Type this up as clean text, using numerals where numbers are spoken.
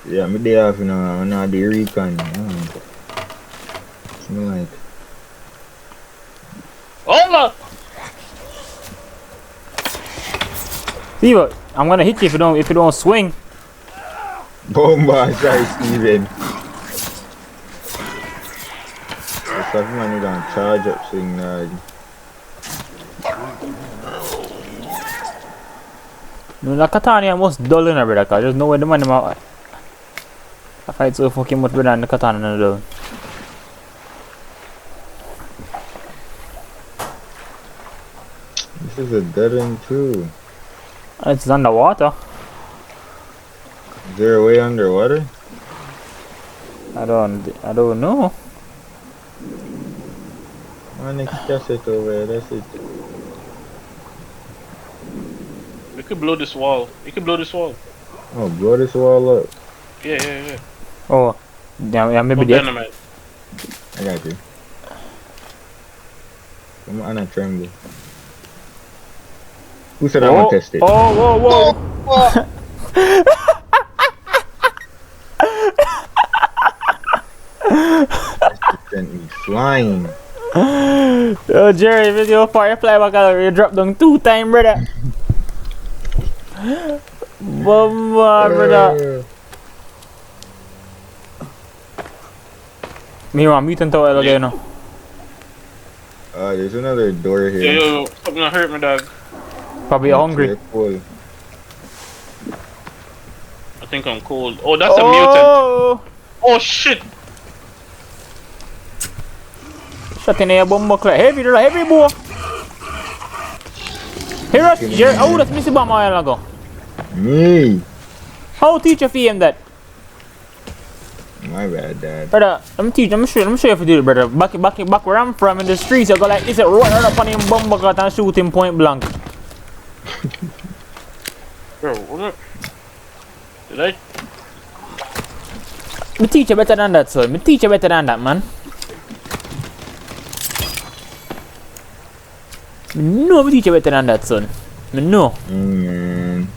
Yeah, me day off, you know, I'm not the recon. Smell like. Oh! See what? I'm gonna hit you if you don't swing. Bomba, sorry, Steven. The stuff man, you don't charge up swing, No, the katana almost dull in a brother, cause there's no way the man I fight so fucking much better than the katana in the dull. This is a dead end too. It's underwater. Is there a way underwater? I don't know. My next cassette over there, that's it. We could blow this wall. You could blow this wall. Oh, blow this wall up. Yeah. Oh, yeah, maybe No that. dynamite. I got you. Come on, I tremble. Who said I want to test it? Oh, whoa. Sent me flying. Oh, Jerry, video firefly back out. You dropped down 2 times, brother. Bomba, brother. Me want meet and tower again, no? There's another door here. Yo, something gonna hurt me, dog. Probably hungry. Careful. I think I'm cold. Oh, that's a mutant. Oh, shit. Shut in your bomb buckler. Heavy boy. Here, rush, Jerry. Oh, that's Missy Bomb a while ago. Me. How teach you for him that? My bad, Dad. Brother, let me show you if you do it, brother. Back where I'm from in the streets, you go like this, right up on him bomb buckler and shoot him point blank. Bro, what? Did I? Me teach you better than that, son. Me teach you better than that, man. Me know me teach you better than that, son. Me know. Man.